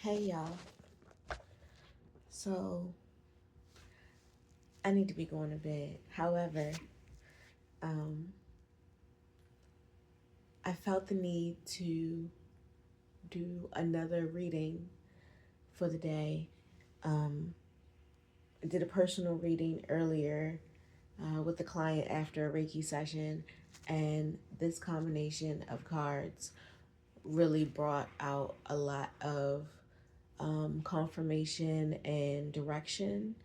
Hey y'all. So I need to be going to bed. However, um, I felt the need to do another reading for the day. Um, I did a personal reading earlier with the client after a Reiki session, and this combination of cards really brought out a lot of confirmation and direction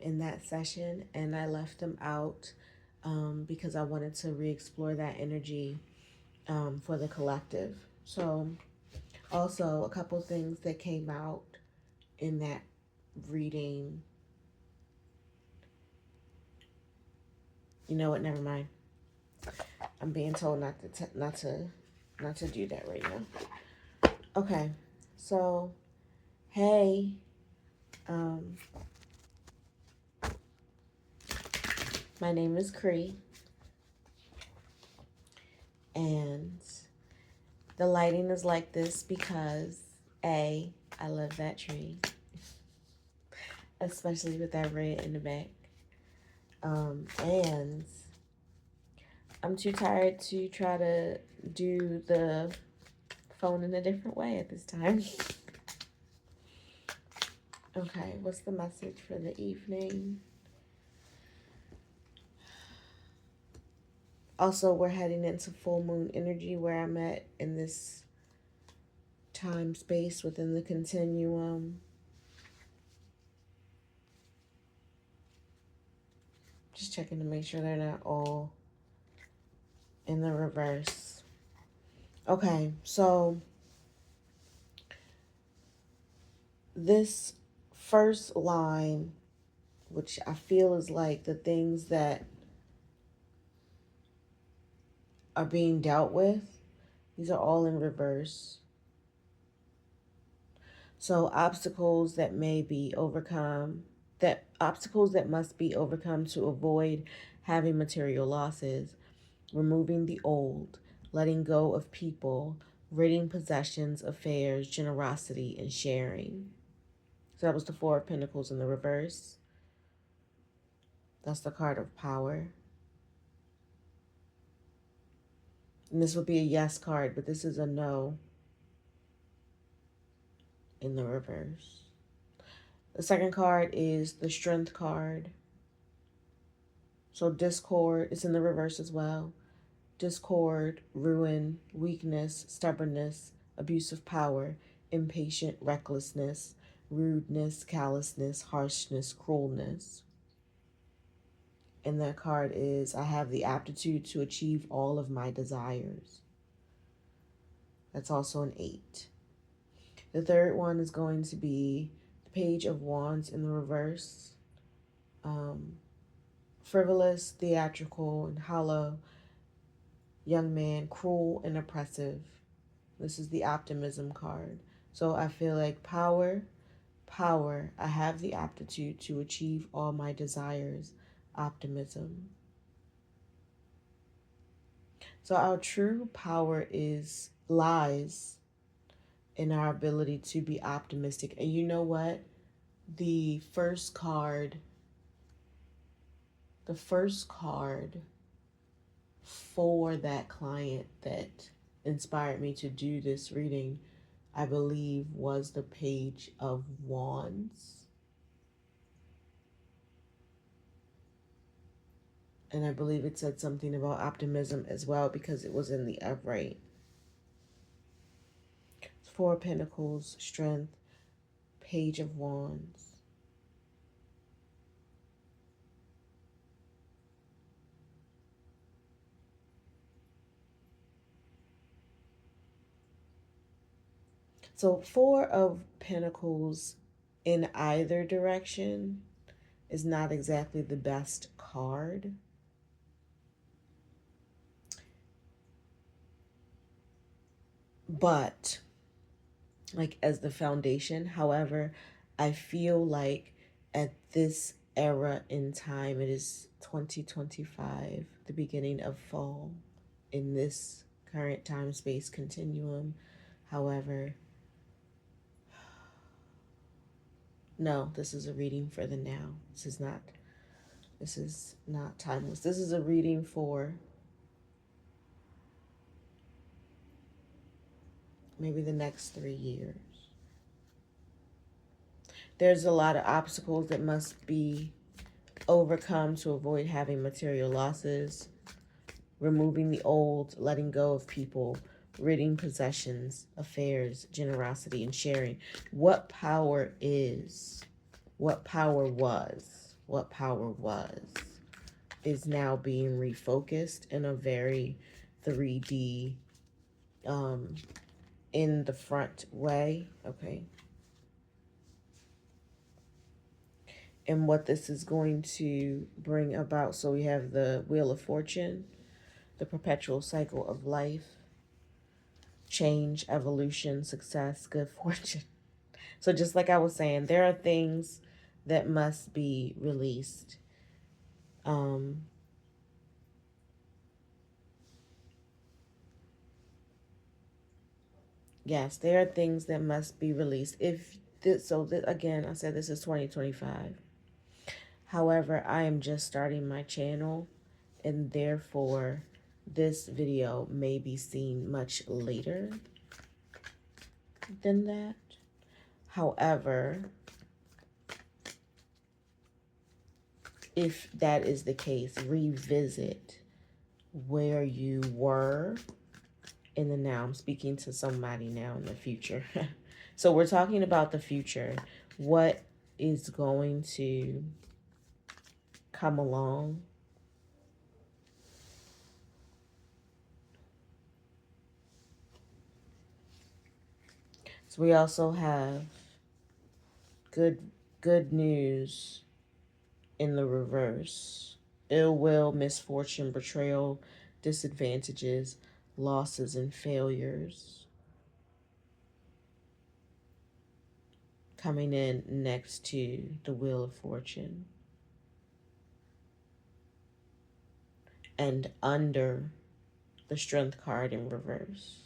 in that session, and I left them out because I wanted to re-explore that energy for the collective. So also a couple things that came out in that reading. You know what? Never mind. I'm being told not to do that right now. Okay, so hey, um, my name is Cree, and the lighting is like this because I love that tree, especially with that red in the back. And I'm too tired to try to do the phone in a different way at this time. Okay, what's the message for the evening? Also, we're heading into full moon energy where I'm at in this time space within the continuum. Just checking to make sure they're not all in the reverse. Okay, so this first line, which I feel is like the things that are being dealt with, these are all in reverse. So obstacles that may be overcome, that obstacles that must be overcome to avoid having material losses, removing the old, letting go of people, ridding possessions, affairs, generosity, and sharing. So that was the Four of Pentacles in the reverse. That's the card of power. And this would be a yes card, but this is a no in the reverse. The second card is the Strength card. So discord is in the reverse as well. Discord, ruin, weakness, stubbornness, abuse of power, impatient, recklessness, rudeness, callousness, harshness, cruelness. And that card is, I have the aptitude to achieve all of my desires. That's also an 8. The third one is going to be the Page of Wands in the reverse. Frivolous, theatrical, and hollow, young man, cruel and oppressive. This is the optimism card. So I feel like power, I have the aptitude to achieve all my desires, optimism. So our true power lies in our ability to be optimistic. And you know what? The first card for that client that inspired me to do this reading, I believe, was the Page of Wands. And I believe it said something about optimism as well because it was in the upright. Four of Pentacles, Strength, Page of Wands. So Four of Pentacles in either direction is not exactly the best card. But like as the foundation, however, I feel like at this era in time, it is 2025, the beginning of fall in this current time space continuum. However, No, this is a reading for the now. This is not timeless. This is a reading for maybe the next 3 years. There's a lot of obstacles that must be overcome to avoid having material losses, removing the old, letting go of people, ridding possessions, affairs, generosity, and sharing. What power is, what power was, is now being refocused in a very 3D, in the front way. Okay. And what this is going to bring about. So we have the Wheel of Fortune, the perpetual cycle of life, change, evolution, success, good fortune. So just like I was saying, there are things that must be released. Yes, there are things that must be released. If this, so this, again, I said this is 2025. However, I am just starting my channel, and therefore this video may be seen much later than that. However, if that is the case, revisit where you were in the now. I'm speaking to somebody now in the future. So we're talking about the future. What is going to come along? So we also have good news in the reverse. Ill will, misfortune, betrayal, disadvantages, losses, and failures coming in next to the Wheel of Fortune. And under the Strength card in reverse.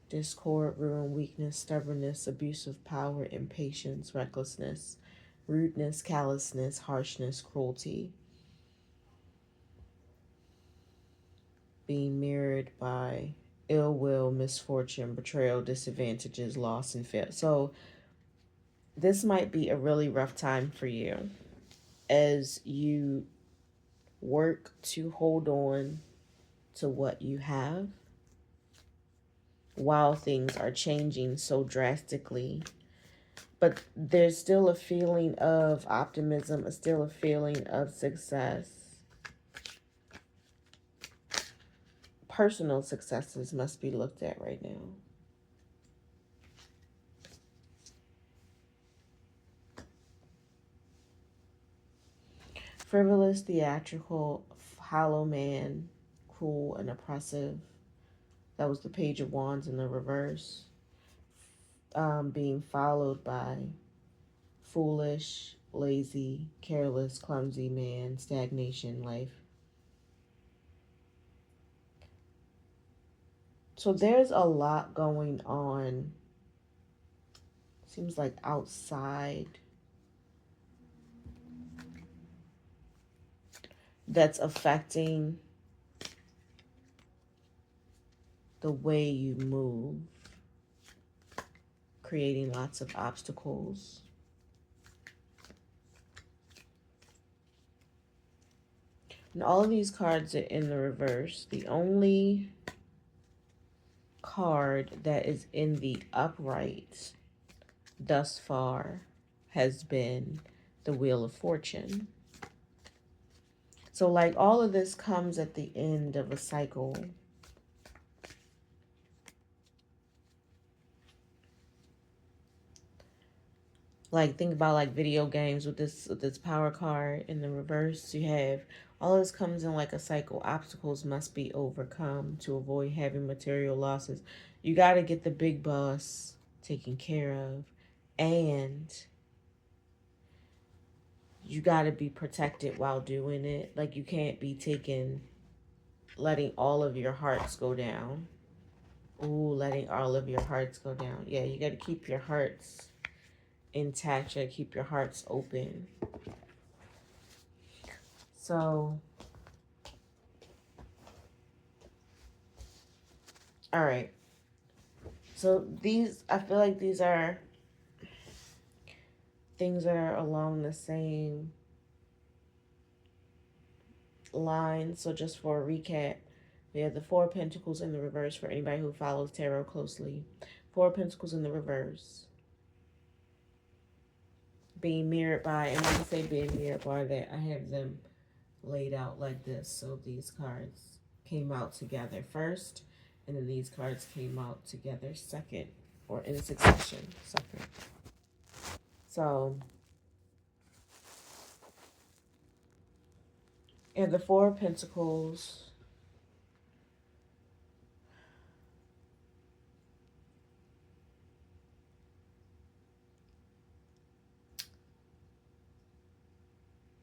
Discord, ruin, weakness, stubbornness, abuse of power, impatience, recklessness, rudeness, callousness, harshness, cruelty. Being mirrored by ill will, misfortune, betrayal, disadvantages, loss, and fail. So this might be a really rough time for you as you work to hold on to what you have while things are changing so drastically. But there's still a feeling of optimism, still a feeling of success. Personal successes must be looked at right now. Frivolous, theatrical, hollow man, cruel, and oppressive. That was the Page of Wands in the reverse. Being followed by foolish, lazy, careless, clumsy man, stagnation, life. So there's a lot going on. Seems like outside. That's affecting the way you move, creating lots of obstacles. And all of these cards are in the reverse. The only card that is in the upright thus far has been the Wheel of Fortune. So like all of this comes at the end of a cycle. Like think about like video games with this power card in the reverse. You have all of this comes in like a cycle. Obstacles must be overcome to avoid having material losses. You got to get the big boss taken care of, and you got to be protected while doing it. Like you can't be letting all of your hearts go down. Ooh, letting all of your hearts go down. Yeah, you got to keep your hearts intact. You got to keep your hearts open. So, all right. So these, I feel like these are things that are along the same line. So just for a recap, we have the Four of Pentacles in the reverse for anybody who follows tarot closely. Four of Pentacles in the reverse. Being mirrored by, and when I say being mirrored by that, I have them laid out like this. So these cards came out together first, and then these cards came out together second, or in succession second. So, and the Four of Pentacles,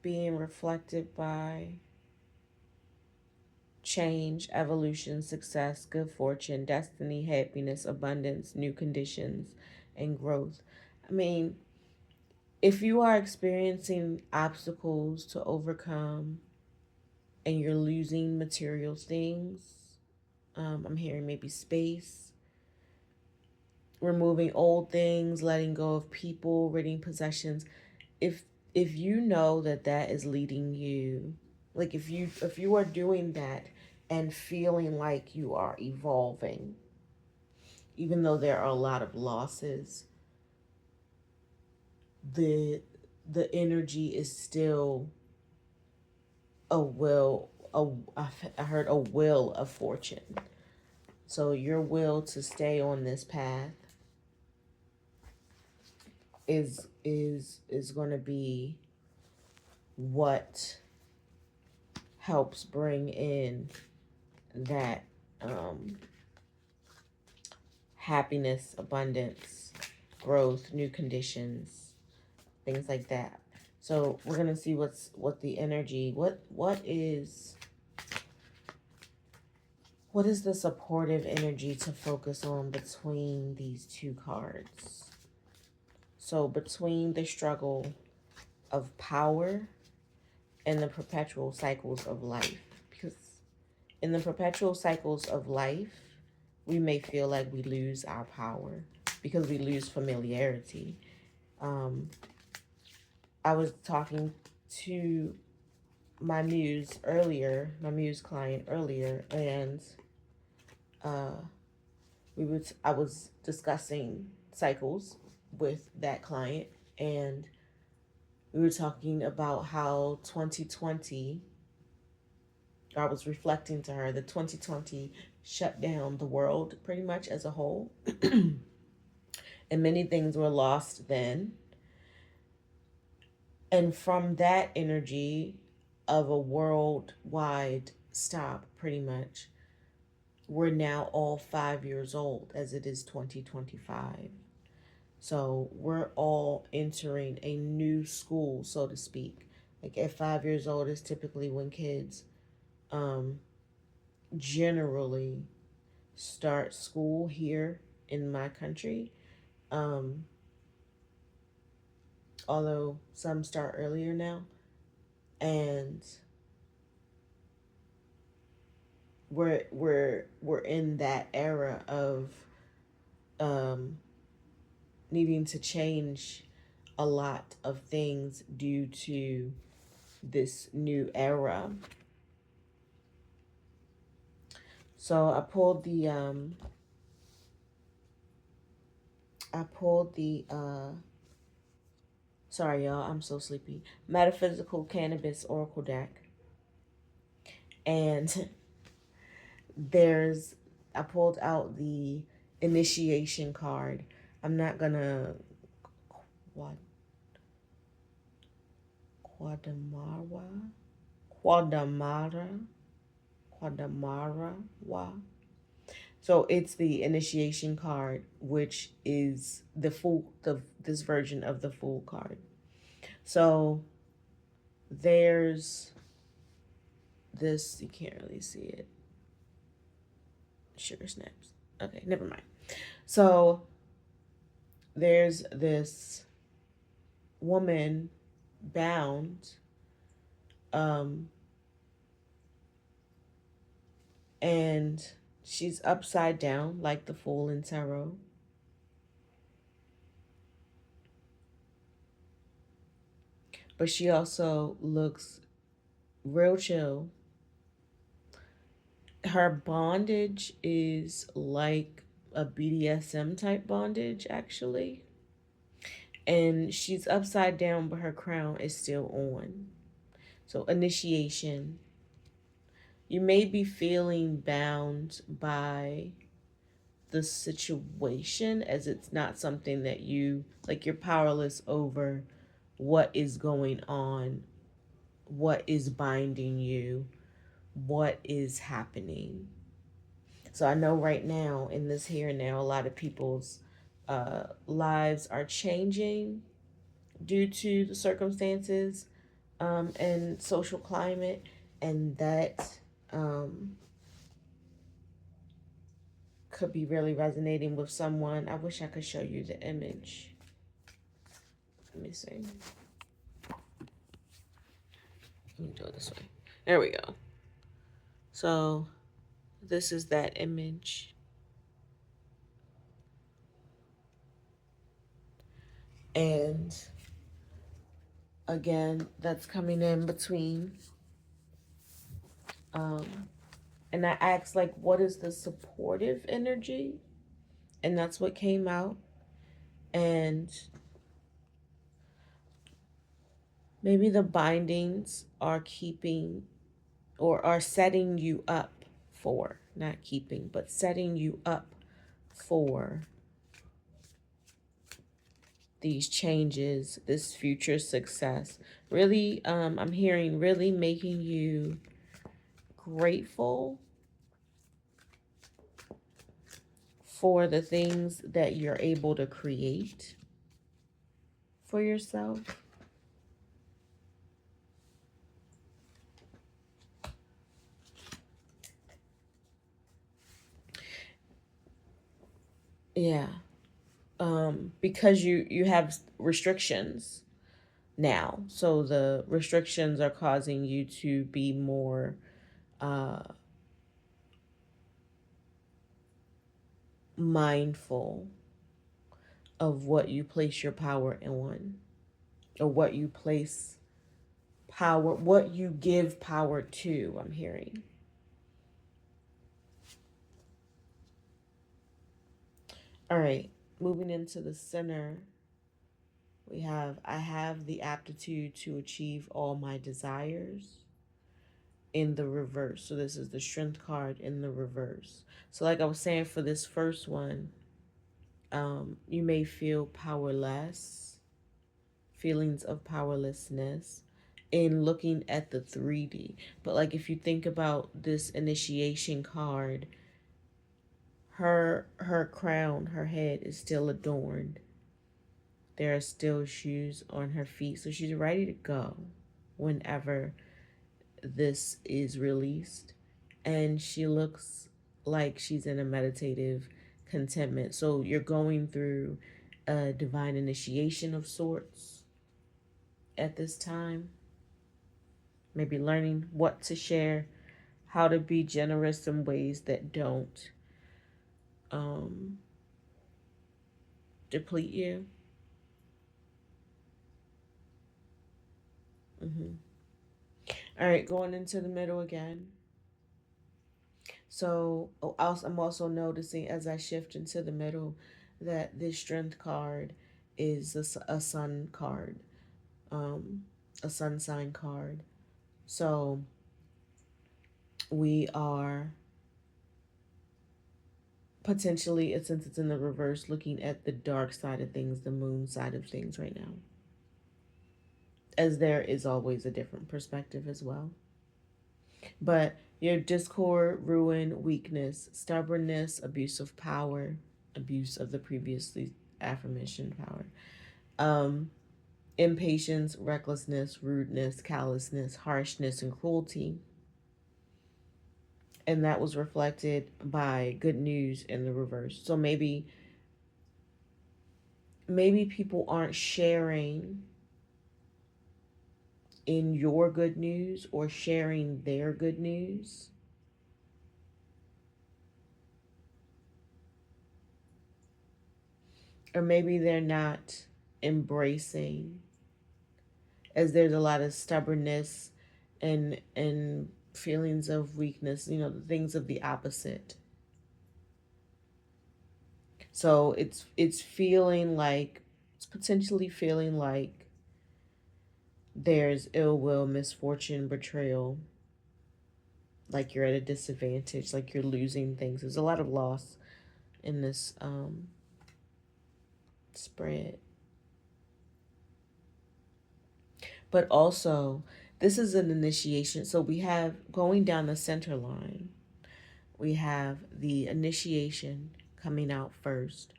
being reflected by change, evolution, success, good fortune, destiny, happiness, abundance, new conditions, and growth. I mean, if you are experiencing obstacles to overcome and you're losing material things, I'm hearing maybe space, removing old things, letting go of people, ridding possessions. If you know that that is leading you, like if you are doing that and feeling like you are evolving, even though there are a lot of losses, the the energy is still a will. I heard a will of fortune. So your will to stay on this path is going to be what helps bring in that happiness, abundance, growth, new conditions, things like that. So we're gonna see what the energy, what is the supportive energy to focus on between these two cards. So between the struggle of power and the perpetual cycles of life, because in the perpetual cycles of life, we may feel like we lose our power because we lose familiarity. I was talking to my muse client earlier, and uh, I was discussing cycles with that client, and we were talking about how 2020, I was reflecting to her that 2020 shut down the world pretty much as a whole. And many things were lost then. And from that energy of a worldwide stop, pretty much, we're now all 5 years old as it is 2025. So we're all entering a new school, so to speak. Like at 5 years old is typically when kids generally start school here in my country. Although some start earlier now. And we're in that era of needing to change a lot of things due to this new era. So I pulled the sorry y'all, I'm so sleepy. Metaphysical Cannabis Oracle deck. And I pulled out the initiation card. I'm not gonna Quadamara. So it's the initiation card, which is this version of the Fool card. So there's this, you can't really see it. Sugar snaps. Okay, never mind. So there's this woman bound, um, and she's upside down like the Fool in tarot. But she also looks real chill. Her bondage is like a BDSM type bondage, actually. And she's upside down, but her crown is still on. So, initiation. You may be feeling bound by the situation, as it's not something that you like, you're powerless over what is going on, what is binding you, what is happening. So I know right now, in this here and now, a lot of people's lives are changing due to the circumstances and social climate, and that could be really resonating with someone. I wish I could show you the image. Let me see. Let me do it this way. There we go. So this is that image. And again, that's coming in between. Um, and I asked, like, what is the supportive energy? And that's what came out. And maybe the bindings are keeping or are setting you up for, not keeping, but setting you up for these changes, this future success. Really, I'm hearing really making you grateful for the things that you're able to create for yourself. Yeah. Because you have restrictions now. So the restrictions are causing you to be more uh, mindful of what you place your power on, or what you place power, what you give power to. I'm hearing. All right, moving into the center, we have I have the aptitude to achieve all my desires in the reverse. So this is the strength card in the reverse. So like I was saying, for this first one, you may feel powerless, feelings of powerlessness in looking at the 3D. But like if you think about this initiation card, her crown, her head is still adorned. There are still shoes on her feet, so she's ready to go whenever this is released. And she looks like she's in a meditative contentment. So you're going through a divine initiation of sorts at this time. Maybe learning what to share, how to be generous in ways that don't um, deplete you. Mm-hmm. All right, going into the middle again. So I'm also noticing as I shift into the middle that this strength card is a sun card, um, a sun sign card. So we are potentially, since it's in the reverse, looking at the dark side of things, the moon side of things right now, as there is always a different perspective as well. But your discord, ruin, weakness, stubbornness, abuse of power, abuse of the previously aforementioned power, um, impatience, recklessness, rudeness, callousness, harshness, and cruelty, And that was reflected by good news in the reverse. So maybe people aren't sharing in your good news or sharing their good news. Or maybe they're not embracing, as there's a lot of stubbornness and feelings of weakness, the things of the opposite. So it's feeling like, it's potentially feeling like there's ill will, misfortune, betrayal, like you're at a disadvantage, like you're losing things. There's a lot of loss in this spread. But also, this is an initiation. So we have, going down the center line, we have the initiation coming out first.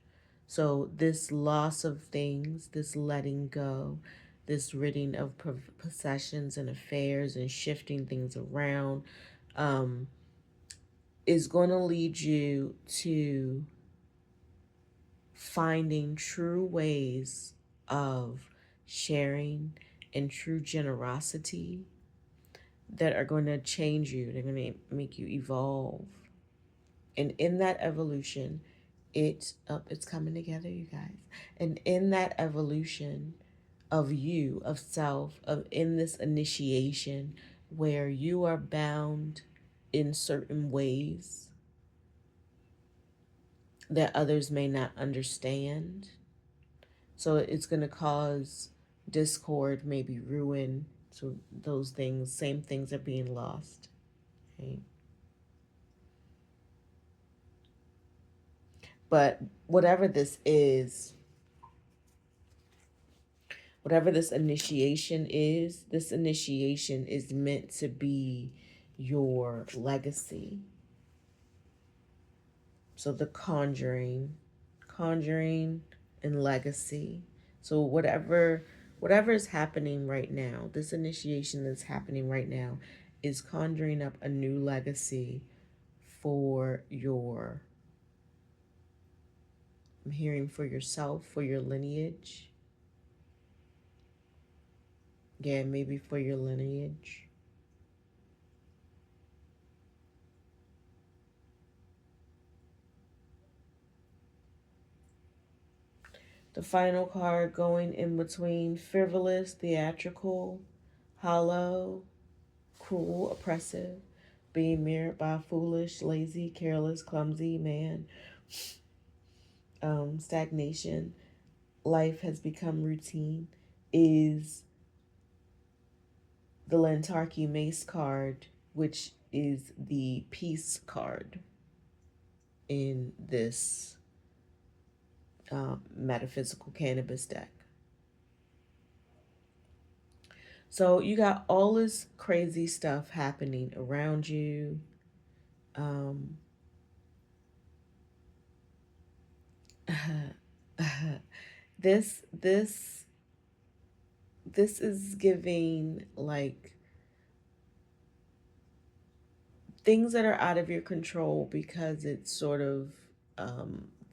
So this loss of things, this letting go, this ridding of possessions and affairs and shifting things around, um, is going to lead you to finding true ways of sharing and true generosity that are going to change you. They're going to make you evolve. And in that evolution, it's coming together, you guys. And in that evolution of you, of self, of in this initiation where you are bound in certain ways that others may not understand. So it's going to cause discord, maybe ruin. So those things, same things are being lost. Right? But whatever this initiation is, this initiation is meant to be your legacy. So the conjuring and legacy. So whatever is happening right now, this initiation that's happening right now is conjuring up a new legacy for your, I'm hearing, for yourself, for your lineage. Yeah, maybe for your lineage. The final card going in between frivolous, theatrical, hollow, cruel, oppressive, being mirrored by a foolish, lazy, careless, clumsy man, stagnation, life has become routine, is the Lantarki Mace card, which is the peace card in this metaphysical cannabis deck. So you got all this crazy stuff happening around you. Um, this this this is giving like things that are out of your control because it's sort of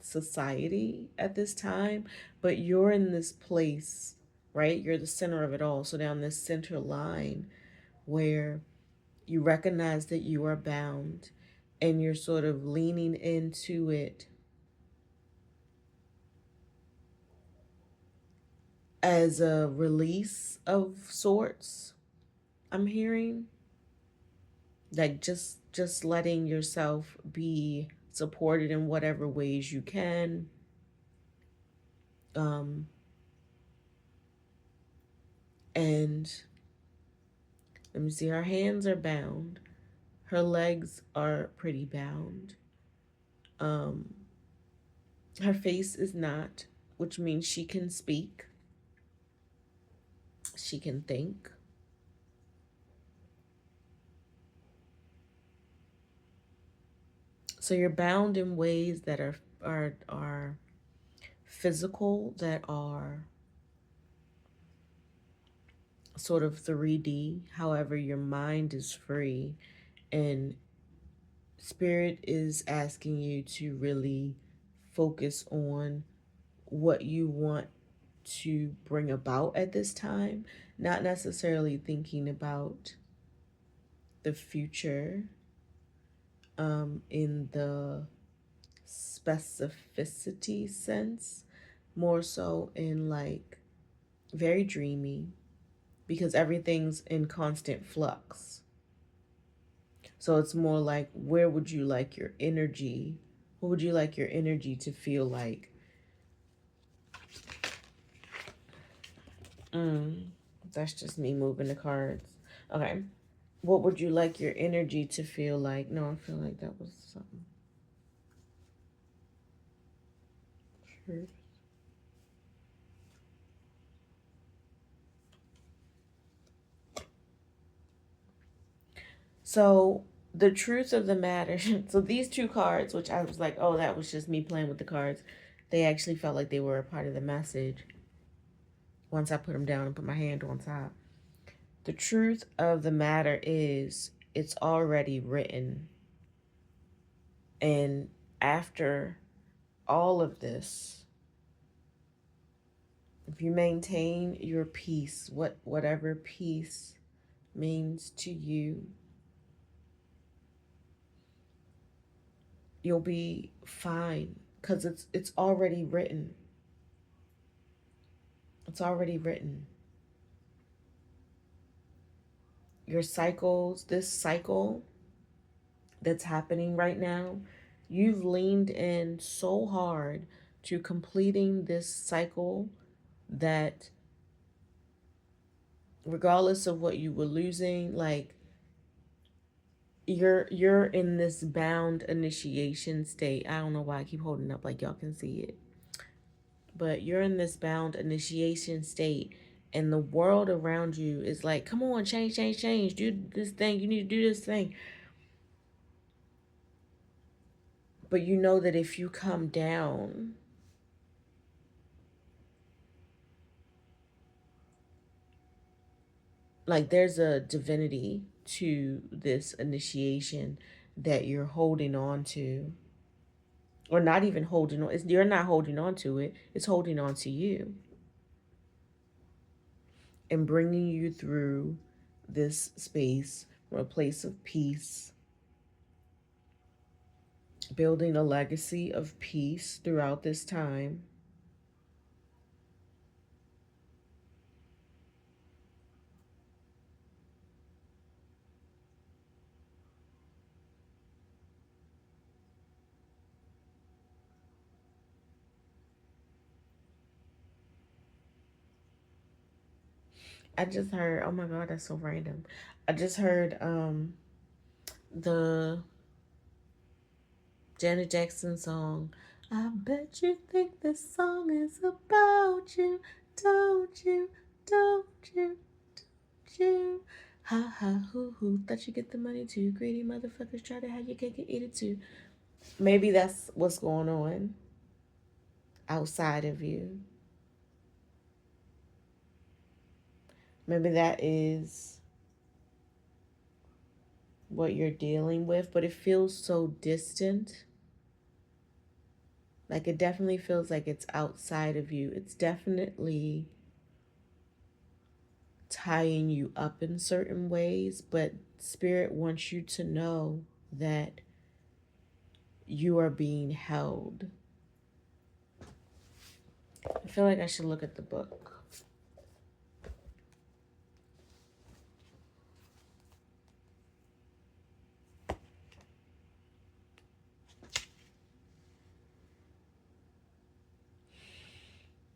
society at this time, but you're in this place, right? You're the center of it all. So down this center line where you recognize that you are bound and you're sort of leaning into it as a release of sorts. I'm hearing like just letting yourself be supported in whatever ways you can. um and let me see, her hands are bound, her legs are pretty bound, um her face is not, which means she can speak, she can think. So you're bound in ways that are physical, that are sort of 3D. However, your mind is free, and Spirit is asking you to really focus on what you want to bring about at this time, not necessarily thinking about the future in the specificity sense, more so in like very dreamy, because everything's in constant flux. So it's more like, where would you like your energy? What would you like your energy to feel like? That's just me moving the cards. Okay. What would you like your energy to feel like? No, I feel like that was something. Truth. So the truth of the matter. So these two cards, which I was like, oh, that was just me playing with the cards. They actually felt like they were a part of the message. Once I put them down and put my hand on top. The truth of the matter is, it's already written. And after all of this, if you maintain your peace, whatever peace means to you, you'll be fine, because it's already written. It's already written. Your cycles, this cycle that's happening right now, you've leaned in so hard to completing this cycle that regardless of what you were losing, like you're in this bound initiation state. I don't know why I keep holding up like y'all can see it. But you're in this bound initiation state, and the world around you is like, come on, change, change, change, do this thing, you need to do this thing. But you know that if you come down, like there's a divinity to this initiation that you're holding on to, or not even holding on. You're not holding on to it, it's holding on to you and bringing you through this space from a place of peace, building a legacy of peace throughout this time. I just heard, oh my God, that's so random. I just heard the Janet Jackson song. I bet you think this song is about you, don't you, don't you, don't you. Ha ha hoo hoo, thought you get the money too. Greedy motherfuckers try to have your cake and eat it too. Maybe that's what's going on outside of you. Maybe that is what you're dealing with, but it feels so distant. Like it definitely feels like it's outside of you. It's definitely tying you up in certain ways, but Spirit wants you to know that you are being held. I feel like I should look at the book.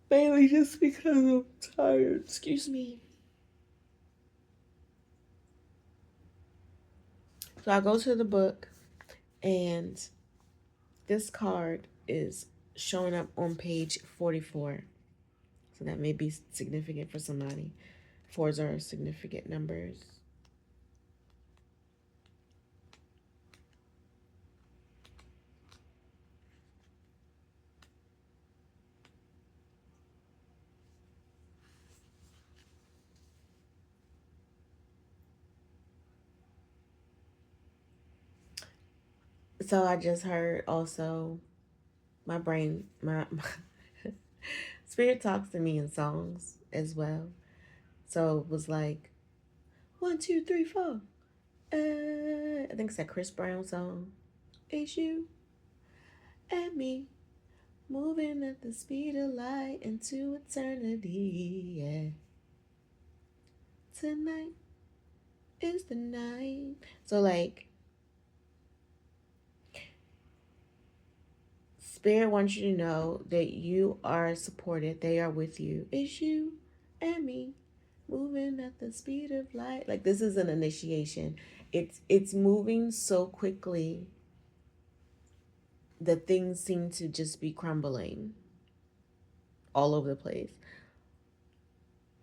Mainly just because I'm tired. Excuse me. So I go to the book, and this card is showing up on page 44. So that may be significant for somebody. Fours are significant numbers. So I just heard also my brain, my spirit talks to me in songs as well. So it was like 1, 2, 3, 4. I think it's that Chris Brown song. It's you and me moving at the speed of light into eternity. Yeah, tonight is the night. So like, Spirit wants you to know that you are supported. They are with you. It's you and me moving at the speed of light. Like this is an initiation. It's moving so quickly that things seem to just be crumbling all over the place.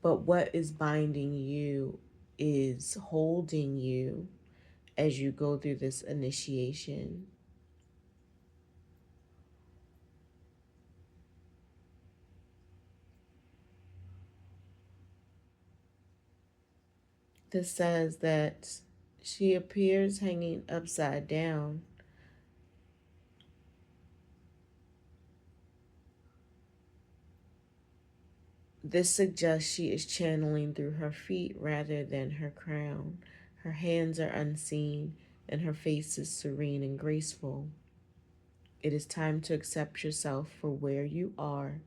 But what is binding you is holding you as you go through this initiation. This says that she appears hanging upside down. This suggests she is channeling through her feet rather than her crown. Her hands are unseen and her face is serene and graceful. It is time to accept yourself for where you are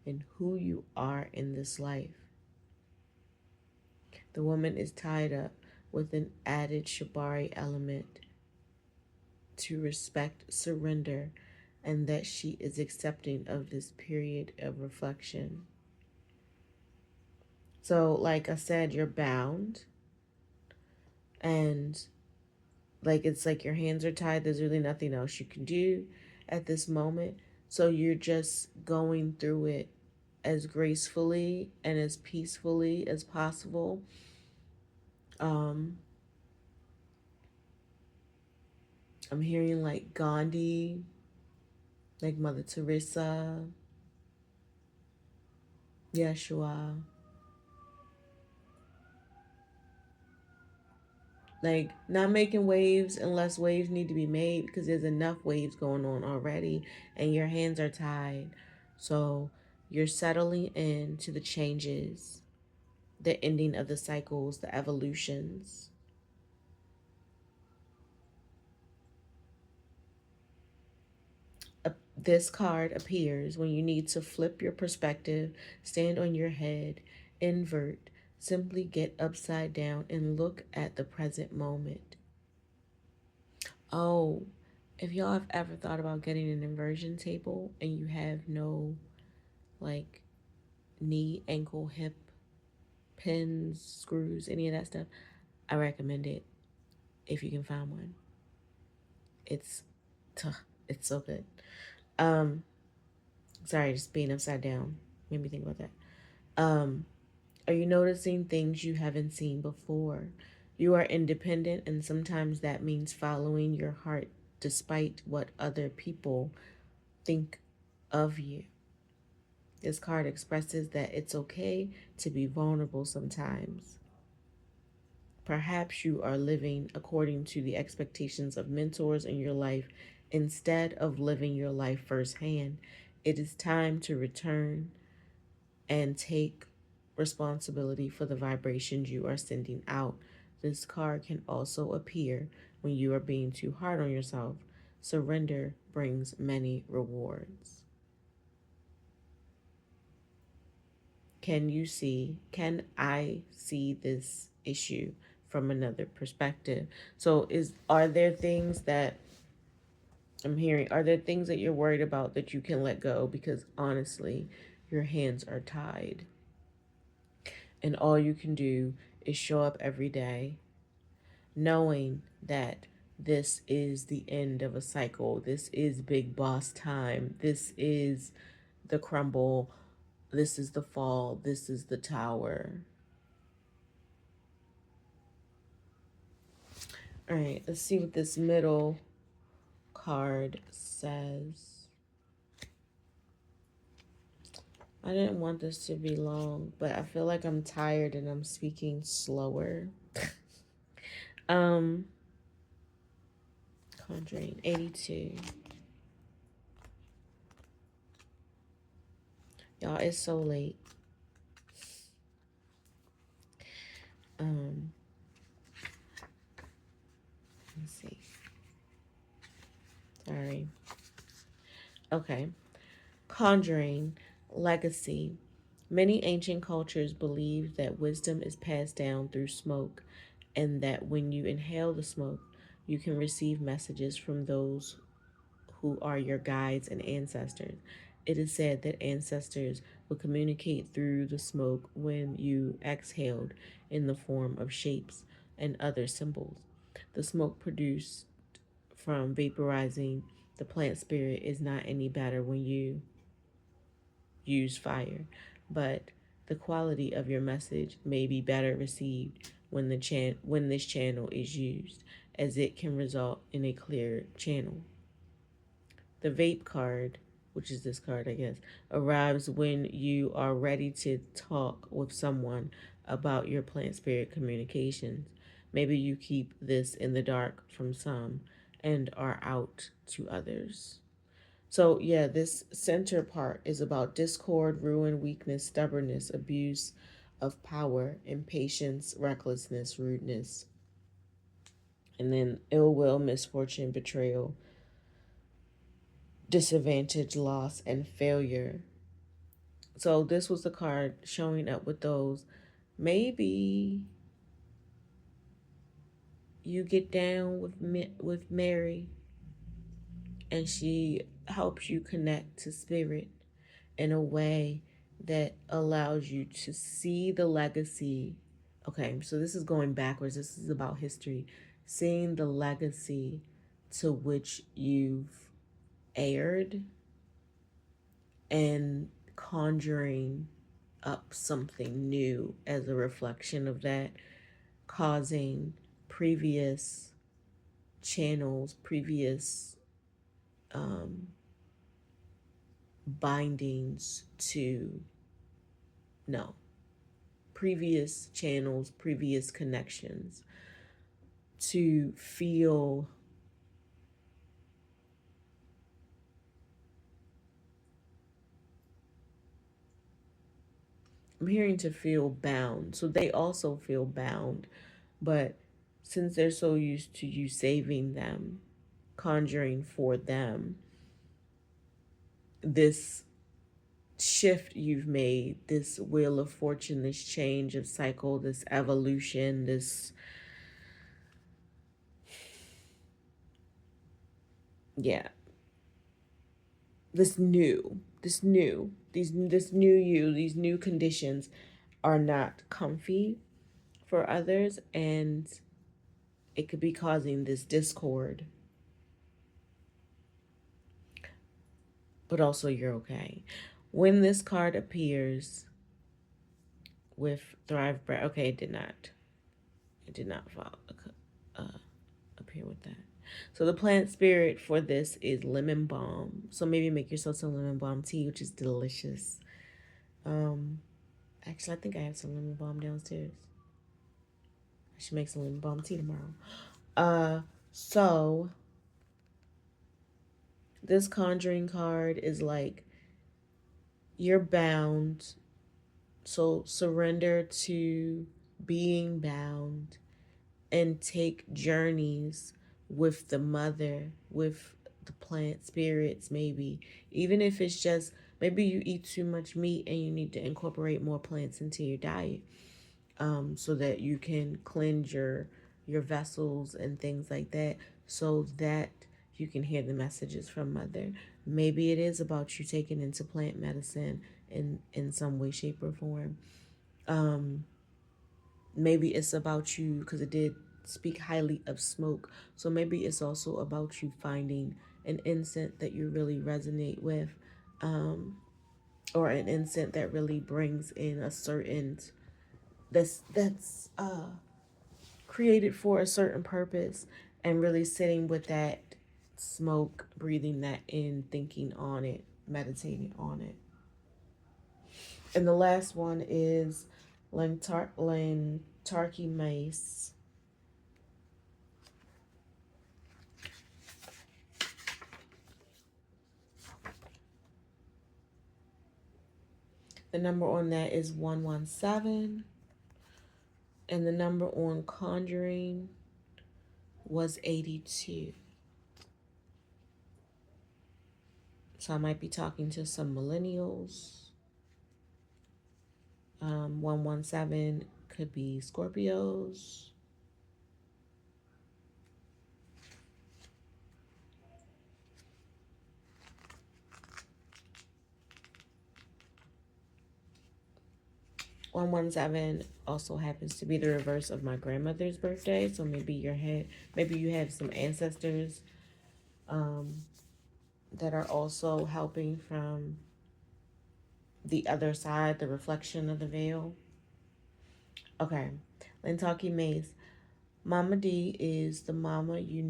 and who you are in this life. The woman is tied up with an added Shibari element to respect surrender and that she is accepting of this period of reflection. So, like I said, you're bound and like it's like your hands are tied. There's really nothing else you can do at this moment. So, you're just going through it as gracefully and as peacefully as possible. Um, I'm hearing like Gandhi, like Mother Teresa, Yeshua. Like not making waves unless waves need to be made because there's enough waves going on already and your hands are tied. So you're settling into the changes, the ending of the cycles, the evolutions. This card appears when you need to flip your perspective, stand on your head, invert, simply get upside down and look at the present moment. Oh, if y'all have ever thought about getting an inversion table and you have no like knee, ankle, hip, pins, screws, any of that stuff, I recommend it if you can find one. It's it's so good. Um, sorry, just being upside down made me think about that. Are you noticing things you haven't seen before? You are independent, and sometimes that means following your heart despite what other people think of you. This card expresses that it's okay to be vulnerable sometimes. Perhaps you are living according to the expectations of mentors in your life instead of living your life firsthand. It is time to return and take responsibility for the vibrations you are sending out. This card can also appear when you are being too hard on yourself. Surrender brings many rewards. Can I see this issue from another perspective? So are there things that I'm hearing, are there things that you're worried about that you can let go because honestly, your hands are tied and all you can do is show up every day knowing that this is the end of a cycle. This is big boss time. This is the crumble. This is the fall. This is the tower. All right, let's see what this middle card says. I didn't want this to be long, but I feel like I'm tired and I'm speaking slower. Conjuring 82. Y'all, it's so late. Let's see. Sorry. Okay. Conjuring legacy. Many ancient cultures believed that wisdom is passed down through smoke, and that when you inhale the smoke, you can receive messages from those who are your guides and ancestors. It is said that ancestors would communicate through the smoke when you exhaled in the form of shapes and other symbols. The smoke produced from vaporizing the plant spirit is not any better when you use fire, but the quality of your message may be better received when when this channel is used, as it can result in a clear channel. The vape card, which is this card, I guess, arrives when you are ready to talk with someone about your plant spirit communications. Maybe you keep this in the dark from some and are out to others. So, yeah, this center part is about discord, ruin, weakness, stubbornness, abuse of power, impatience, recklessness, rudeness, and then ill will, misfortune, betrayal, disadvantage, loss, and failure. So, this was the card showing up with those. Maybe you get down with Mary and she helps you connect to spirit in a way that allows you to see the legacy. Okay, so this is going backwards. This is about history. Seeing the legacy to which you've aired and conjuring up something new as a reflection of that, causing previous channels, previous bindings to no, previous channels, previous connections to feel I'm hearing to feel bound. So they also feel bound, but since they're so used to you saving them, conjuring for them, this shift you've made, this wheel of fortune, this change of cycle, this evolution, yeah, this new you, these new conditions are not comfy for others, and it could be causing this discord. But also you're okay. When this card appears with Thrive Bread, okay, it did not appear with that. So the plant spirit for this is lemon balm. So maybe make yourself some lemon balm tea, which is delicious. Actually, I think I have some lemon balm downstairs. I should make some lemon balm tea tomorrow. So this conjuring card is like you're bound. So surrender to being bound and take journeys with the mother, with the plant spirits, maybe. Even if it's just maybe you eat too much meat and you need to incorporate more plants into your diet, so that you can cleanse your vessels and things like that, so that you can hear the messages from mother. Maybe it is about you taking into plant medicine in some way, shape, or form. Maybe it's about you, because it did speak highly of smoke. So maybe it's also about you finding an incense that you really resonate with, or an incense that really brings in a certain that's created for a certain purpose, and really sitting with that smoke, breathing that in, thinking on it, meditating on it. And the last one is Lantarki Mace. The number on that is 117. And the number on Conjuring was 82. So I might be talking to some millennials. 117 could be Scorpios. One one seven also happens to be the reverse of my grandmother's birthday, so maybe maybe you have some ancestors that are also helping from the other side, the reflection of the veil. Okay, Lantaki Mace. Mama D is the mama you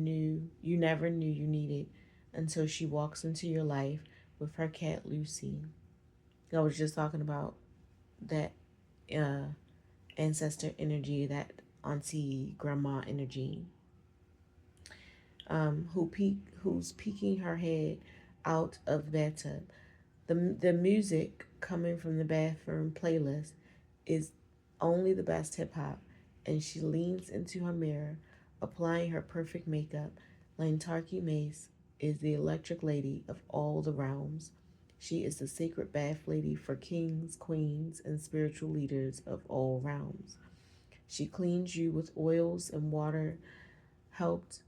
never knew you needed until she walks into your life with her cat Lucy. I was just talking about that uh, ancestor energy, that auntie grandma energy, who's peeking her head out of the bathtub. The music coming from the bathroom playlist is only the best hip hop, and she leans into her mirror, applying her perfect makeup. Lantarki Mace is the electric lady of all the realms. She is the sacred bath lady for kings, queens, and spiritual leaders of all realms. She cleans you with oils and water, helped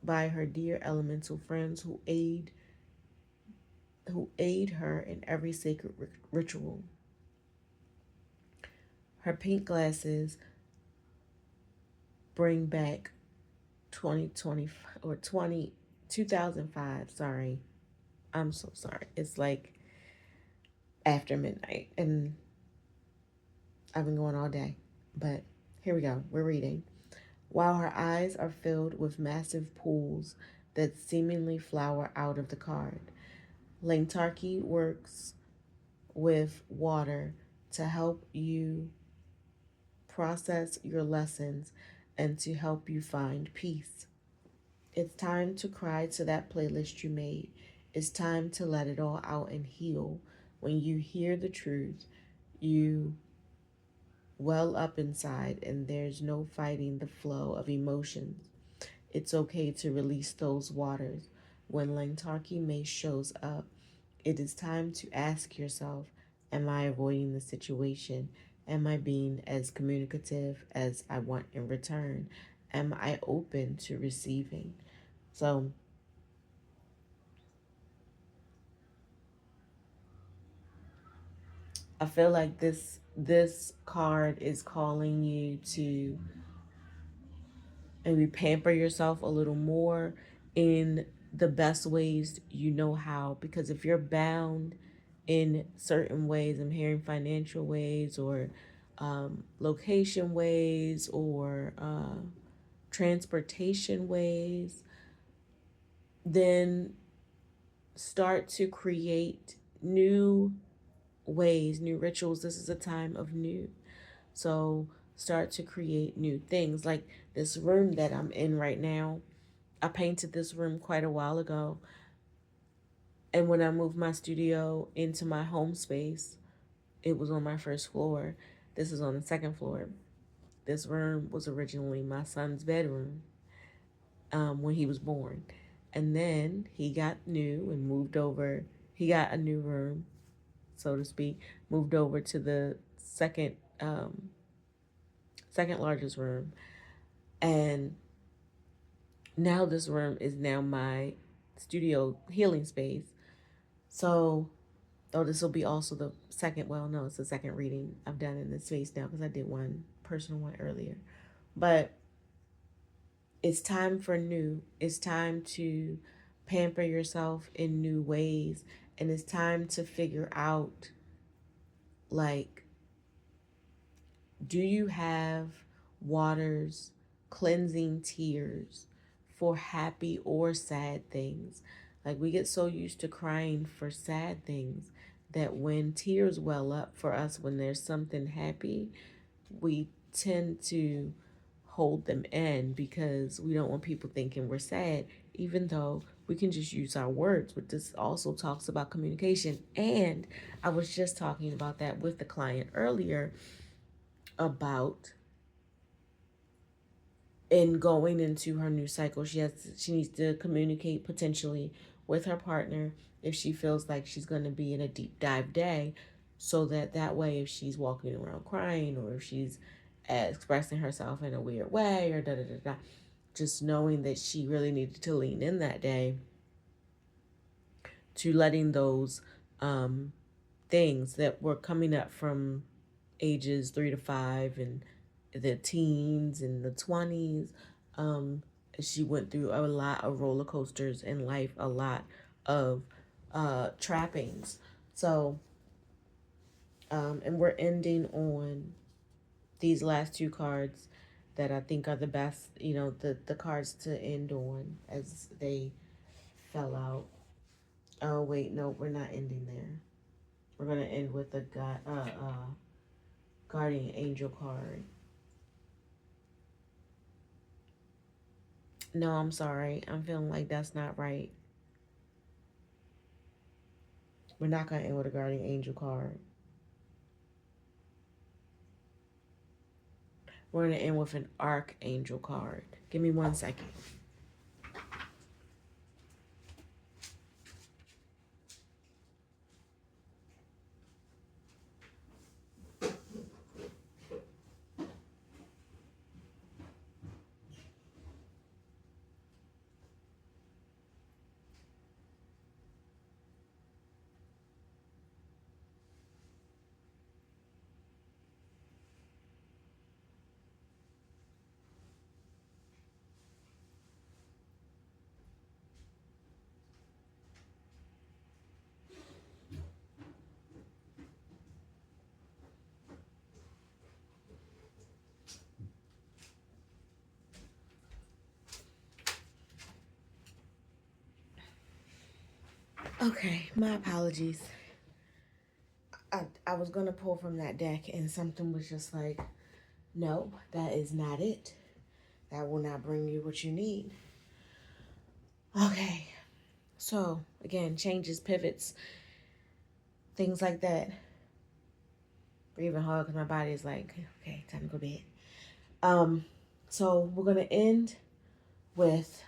by her dear elemental friends who aid her in every sacred ritual. Her pink glasses bring back 2020 or 2005. Sorry. I'm so sorry. It's like after midnight and I've been going all day. But here we go. We're reading. While her eyes are filled with massive pools that seemingly flower out of the card, Langtarki works with water to help you process your lessons and to help you find peace. It's time to cry to that playlist you made. It's time to let it all out and heal. When you hear the truth, you well up inside, and there's no fighting the flow of emotions. It's okay to release those waters. When Langtarki May shows up, it is time to ask yourself, am I avoiding the situation? Am I being as communicative as I want in return? Am I open to receiving? So I feel like this card is calling you to maybe pamper yourself a little more in the best ways you know how, because if you're bound in certain ways, I'm hearing financial ways or location ways or transportation ways, then start to create new ways, new rituals. This is a time of new. So start to create new things. Like this room that I'm in right now, I painted this room quite a while ago. And when I moved my studio into my home space, it was on my first floor. This is on the second floor. This room was originally my son's bedroom when he was born. And then he got new and moved over. He got a new room, so to speak, moved over to the second largest room. And now this room is now my studio healing space. So, this will be also the second, well, no, it's the second reading I've done in this space now because I did one personal one earlier. But it's time for new. It's time to pamper yourself in new ways. And it's time to figure out, like, do you have waters, cleansing tears for happy or sad things? Like we get so used to crying for sad things that when tears well up for us when there's something happy, we tend to hold them in because we don't want people thinking we're sad, even though we can just use our words, but this also talks about communication. And I was just talking about that with the client earlier about in going into her new cycle, she needs to communicate potentially with her partner if she feels like she's going to be in a deep dive day, so that way if she's walking around crying or if she's expressing herself in a weird way or da da da da, just knowing that she really needed to lean in that day to letting those things that were coming up from ages 3 to 5 and the teens and the 20s. She went through a lot of roller coasters in life, a lot of trappings. So, and we're ending on these last two cards that I think are the best, the cards to end on as they fell out. Oh, wait, no, we're not ending there. We're going to end with the guardian angel card. No, I'm sorry. I'm feeling like that's not right. We're not going to end with a guardian angel card. We're going to end with an archangel card. Give me 1 second. Okay, my apologies. I was going to pull from that deck and something was just like, no, that is not it. That will not bring you what you need. Okay, so again, changes, pivots, things like that. Breathing hard because my body is like, okay, time to go to bed. So we're going to end with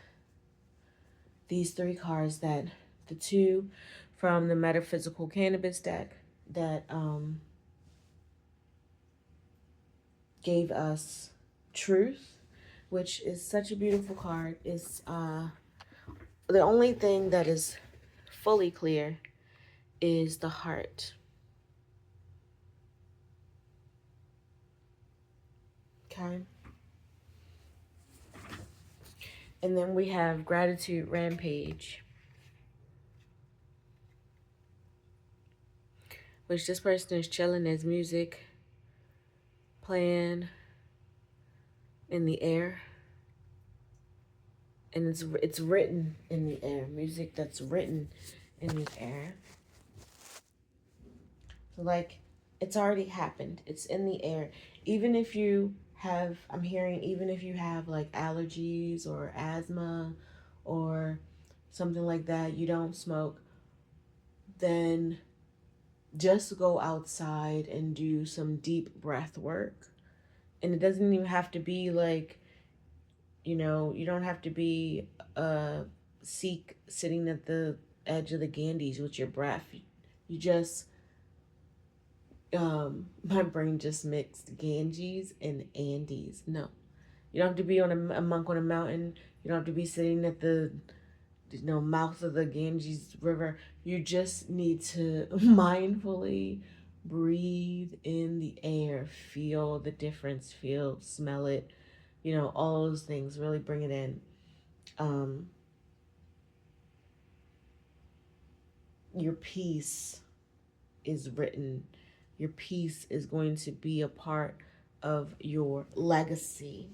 these 3 cards, that the 2 from the metaphysical cannabis deck that gave us truth, which is such a beautiful card. Is the only thing that is fully clear is the heart. Okay. And then we have gratitude rampage, which this person is chilling as music playing in the air. And it's written in the air. Music that's written in the air. So like it's already happened. It's in the air. Even if you have, I'm hearing, even if you have like allergies or asthma or something like that, you don't smoke, then just go outside and do some deep breath work. And it doesn't even have to be like, you don't have to be a Sikh sitting at the edge of the Ganges with your breath. You just, my brain just mixed Ganges and Andes. No, you don't have to be on a monk on a mountain. You don't have to be sitting at the mouth of the Ganges River. You just need to mindfully breathe in the air, feel the difference, smell it, all those things. Really bring it in. Your peace is written. Your peace is going to be a part of your legacy.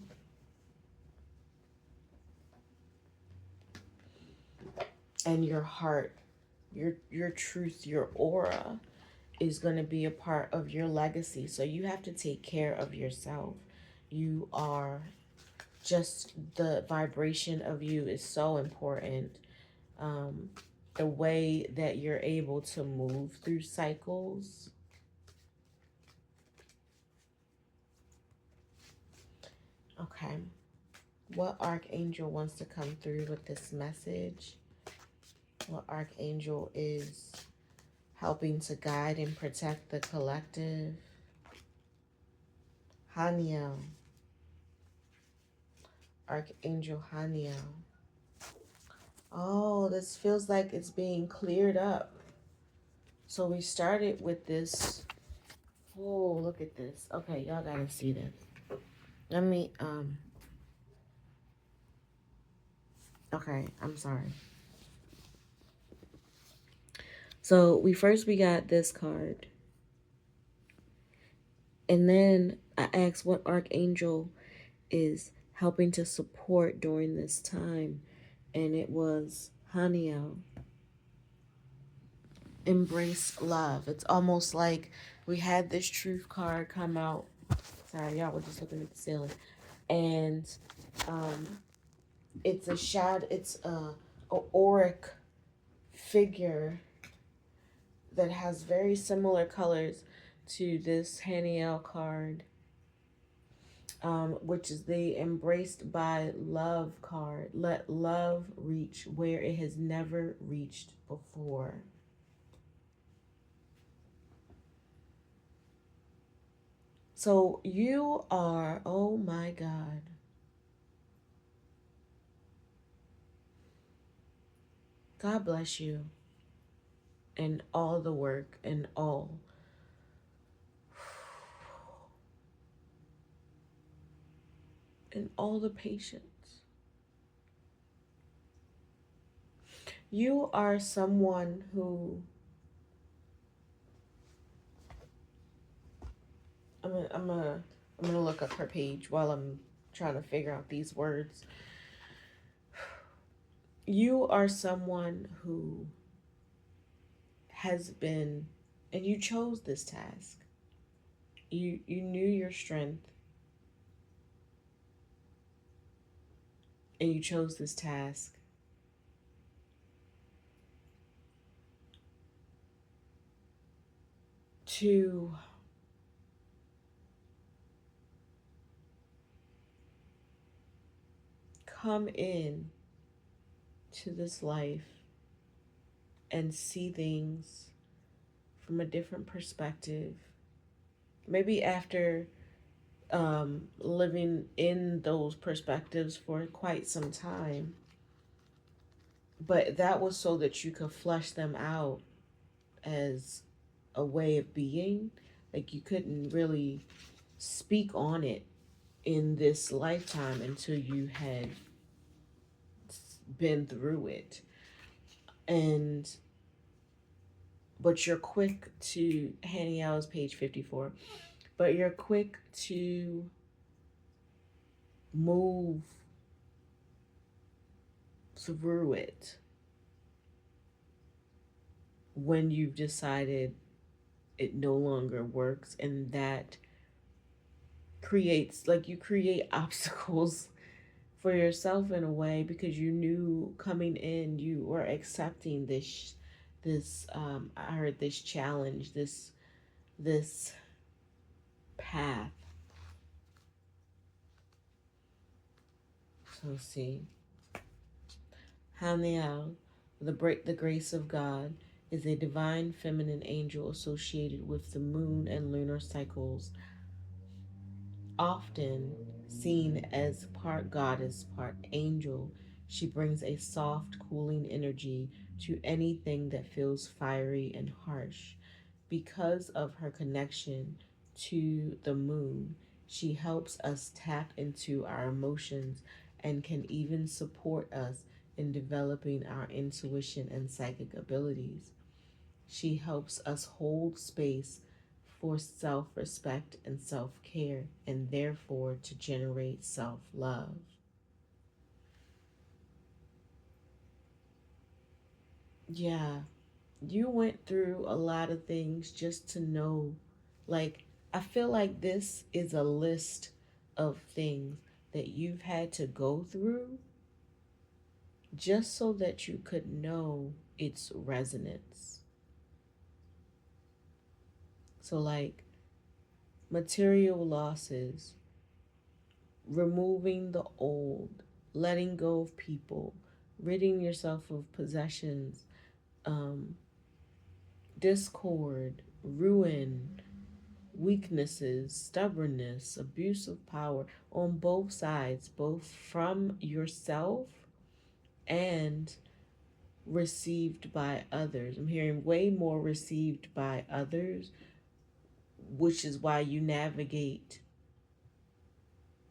And your heart, your truth, your aura is going to be a part of your legacy. So you have to take care of yourself. You are just, the vibration of you is so important. um, the way that you're able to move through cycles. Okay. What archangel wants to come through with this message? What archangel is helping to guide and protect the collective? Haniel. Archangel Haniel. Oh, this feels like it's being cleared up. So we started with this. Oh, look at this. Okay, y'all gotta see this. Let me, okay, I'm sorry. So we got this card. And then I asked what archangel is helping to support during this time. And it was Haniel. Embrace love. It's almost like we had this truth card come out. Sorry, y'all were just looking at the ceiling. And it's a shadow, it's a auric figure that has very similar colors to this Haniel card, which is the Embraced by Love card. Let love reach where it has never reached before. So you are, oh my God. God bless you and all the work and all. And all the patience. You are someone who I'm gonna look up her page while I'm trying to figure out these words. You are someone who has been, and you chose this task. You knew your strength and you chose this task. To come in to this life and see things from a different perspective. Maybe after living in those perspectives for quite some time. But that was so that you could flesh them out as a way of being. Like you couldn't really speak on it in this lifetime until you had been through it. And but you're quick to Haniel's page 54, but you're quick to move through it when you've decided it no longer works, and that creates, like, you create obstacles for yourself in a way because you knew coming in you were accepting this I heard this challenge, this path. So let's see. Haniel, the grace of God, is a divine feminine angel associated with the moon and lunar cycles, often seen as part goddess, part angel. She brings a soft, cooling energy to anything that feels fiery and harsh. Because of her connection to the moon, she helps us tap into our emotions and can even support us in developing our intuition and psychic abilities. She helps us hold space for self respect and self care, and therefore to generate self love. Yeah, you went through a lot of things just to know. Like, I feel like this is a list of things that you've had to go through just so that you could know its resonance. So, like material losses, removing the old, letting go of people, ridding yourself of possessions, um, discord, ruin, weaknesses, stubbornness, abuse of power on both sides, both from yourself and received by others. I'm hearing way more received by others, which is why you navigate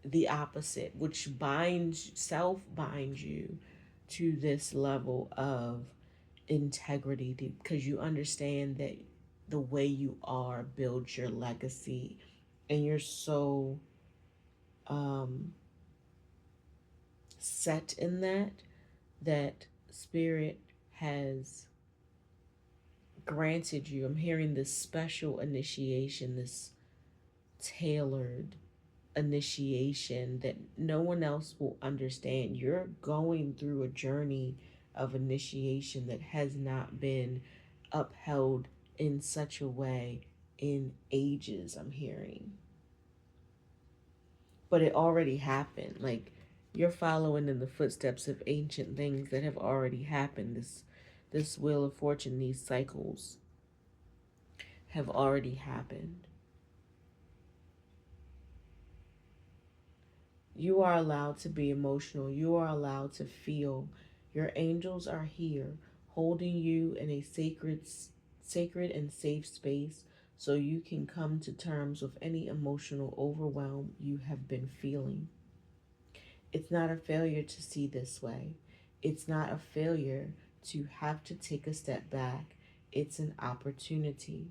the opposite, which binds you to this level of integrity, because you understand that the way you are builds your legacy, and you're so um, set in that spirit has granted you. I'm hearing this special initiation, this tailored initiation that no one else will understand. You're going through a journey of initiation that has not been upheld in such a way in ages, I'm hearing. But it already happened. Like, you're following in the footsteps of ancient things that have already happened. This wheel of fortune, these cycles have already happened. You are allowed to be emotional. You are allowed to feel. Your angels are here holding you in a sacred and safe space so you can come to terms with any emotional overwhelm you have been feeling. It's not a failure to see this way. It's not a failure to have to take a step back. It's an opportunity.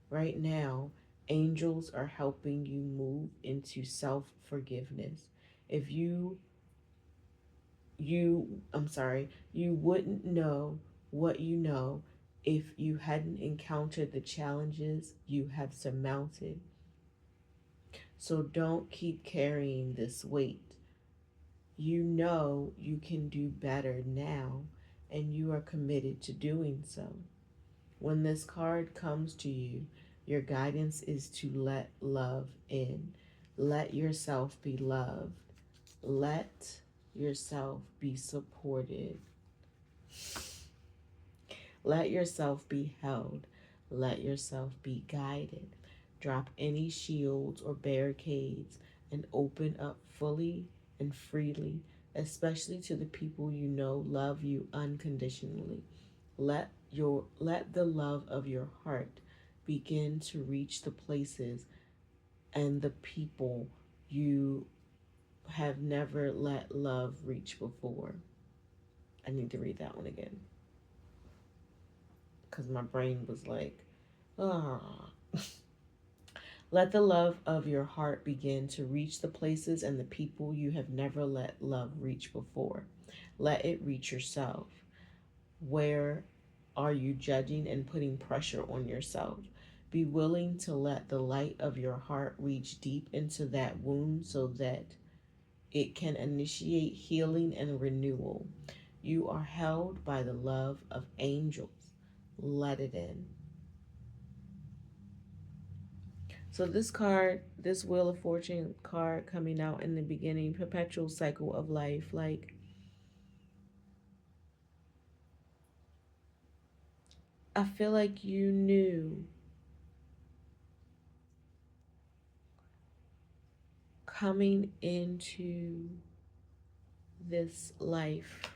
Right now, angels are helping you move into self-forgiveness. If you wouldn't know what you know if you hadn't encountered the challenges you have surmounted. So don't keep carrying this weight. You know you can do better now, and you are committed to doing so. When this card comes to you, your guidance is to let love in. Let yourself be loved. Let yourself be supported. Let yourself be held. Let yourself be guided. Drop any shields or barricades and open up fully and freely, especially to the people you know love you unconditionally. Let the love of your heart begin to reach the places and the people you have never let love reach before. I need to read that one again because my brain was like, ah. Let the love of your heart begin to reach the places and the people you have never let love reach before. Let it reach yourself. Where are you judging and putting pressure on yourself? Be willing to let the light of your heart reach deep into that wound so that it can initiate healing and renewal. You are held by the love of angels. Let it in. So this card, this Wheel of Fortune card coming out in the beginning, perpetual cycle of life. Like, I feel like you knew coming into this life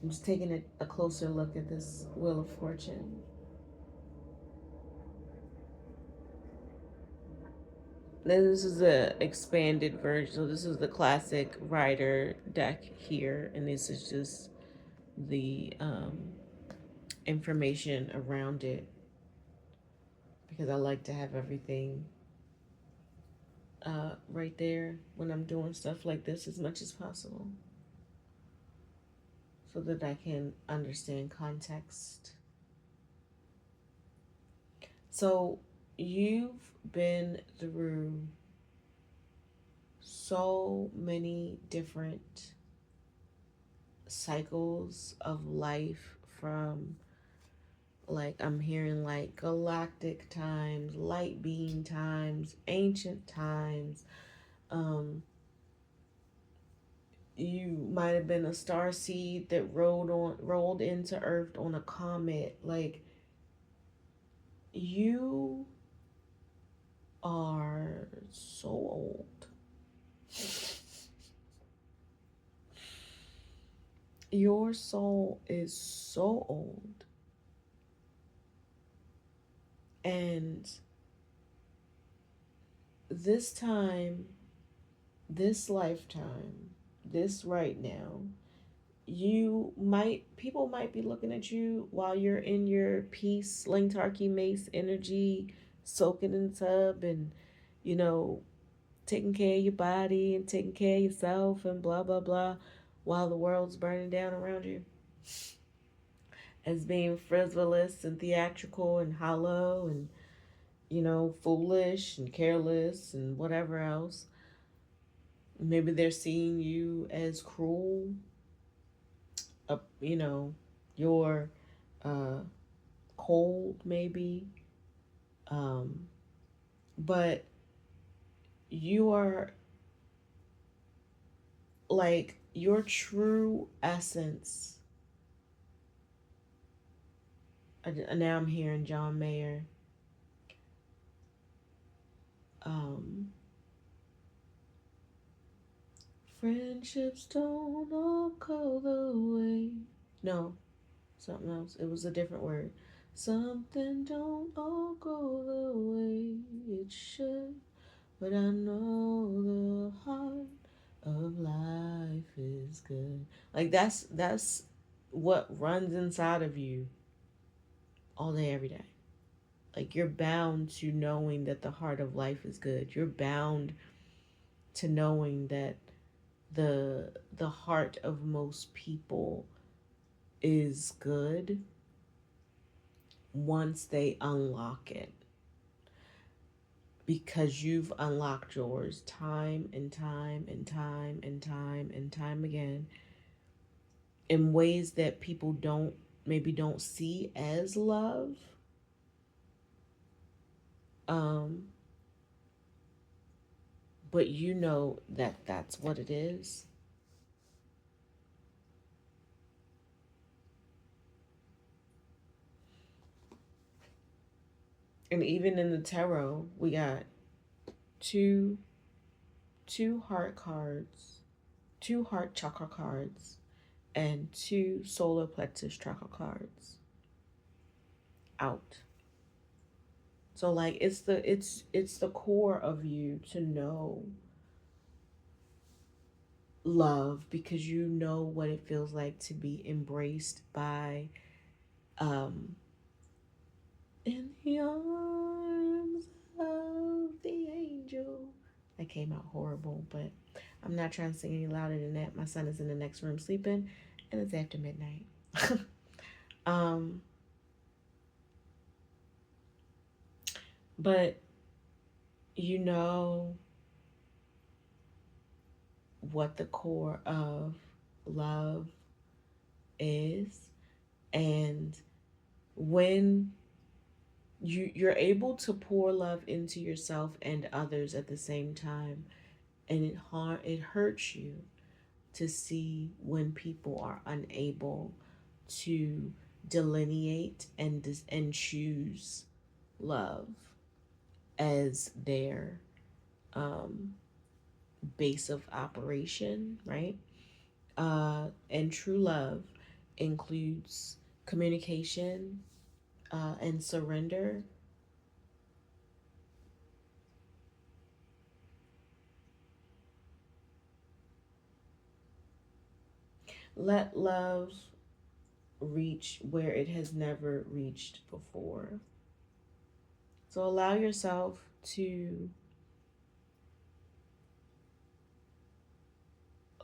I'm just taking a closer look at this Wheel of Fortune. This is the expanded version. So this is the classic rider deck here, and this is just the information around it because I like to have everything right there when I'm doing stuff like this as much as possible so that I can understand context. So You've been through so many different cycles of life, from, like, I'm hearing like galactic times, light being times, ancient times. Um, you might have been a star seed that rolled into Earth on a comet. Like, you are so old. Your soul is so old. And this time, this lifetime, this right now, people might be looking at you while you're in your peace, Langtarki Mace energy, soaking in the tub and, you know, taking care of your body and taking care of yourself and blah, blah, blah, while the world's burning down around you, as being frivolous and theatrical and hollow and, foolish and careless and whatever else. Maybe they're seeing you as cruel, you're uh, cold, maybe. Um, but you are, like, your true essence. Now I'm hearing John Mayer. Um, Friendships don't all go the way. No, something else. It was a different word. Something don't all go the way it should, but I know the heart of life is good. Like, that's what runs inside of you all day, every day. Like, you're bound to knowing that the heart of life is good. You're bound to knowing that the heart of most people is good once they unlock it, because you've unlocked yours time and time and time and time and time again, in ways that people don't see as love. um but you know that that's what it is. And even in the tarot, we got two two heart cards, two heart chakra cards, and two solar plexus chakra cards out. So, like, it's the core of you to know love, because you know what it feels like to be embraced by, um in the arms of the angel. That came out horrible, but I'm not trying to sing any louder than that. My son is in the next room sleeping, and it's after midnight. um but you know what the core of love is. And when you're able to pour love into yourself and others at the same time, and it hurts you to see when people are unable to delineate and choose love as their um, base of operation, right? And true love includes communication and surrender. Let love reach where it has never reached before. So allow yourself to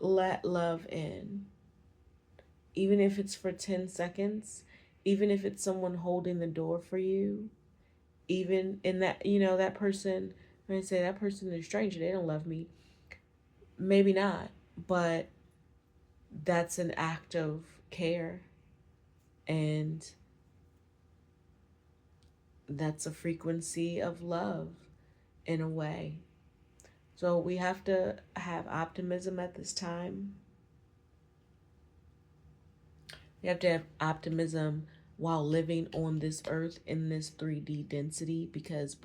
let love in, even if it's for 10 seconds, even if it's someone holding the door for you, Even in that, that person, when I say that person is a stranger, they don't love me. Maybe not, but that's an act of care, and that's a frequency of love in a way. So we have to have optimism at this time. We have to have optimism while living on this earth in this 3D density, because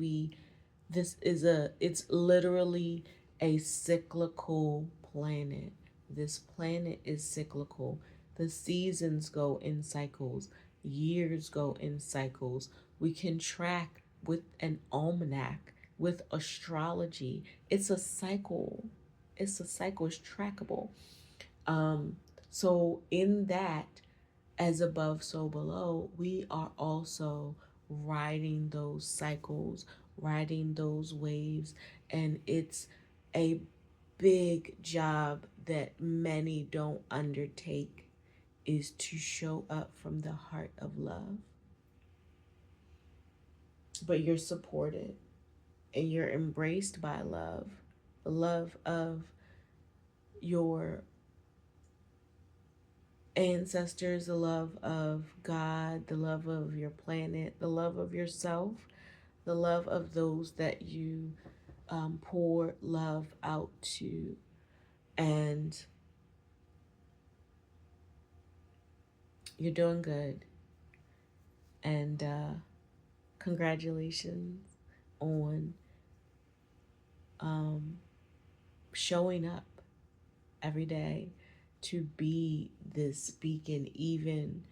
it's literally a cyclical planet. This planet is cyclical. The seasons go in cycles, years go in cycles. We can track with an almanac, with astrology. It's a cycle. It's trackable. Um, so in that, as above, so below, we are also riding those cycles, riding those waves, and it's a big job that many don't undertake, is to show up from the heart of love. But you're supported and you're embraced by love, the love of your ancestors, the love of God, the love of your planet, the love of yourself, the love of those that you pour love out to. And you're doing good. And congratulations on um, showing up every day to be this beacon, even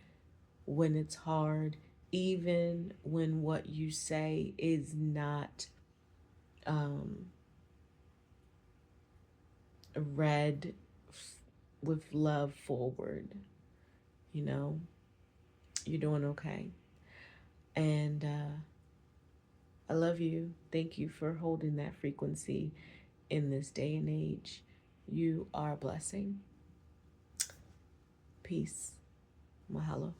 when it's hard, even when what you say is not um, read with love forward. You know, you're doing okay. And I love you. Thank you for holding that frequency in this day and age. You are a blessing. Peace. Mahalo.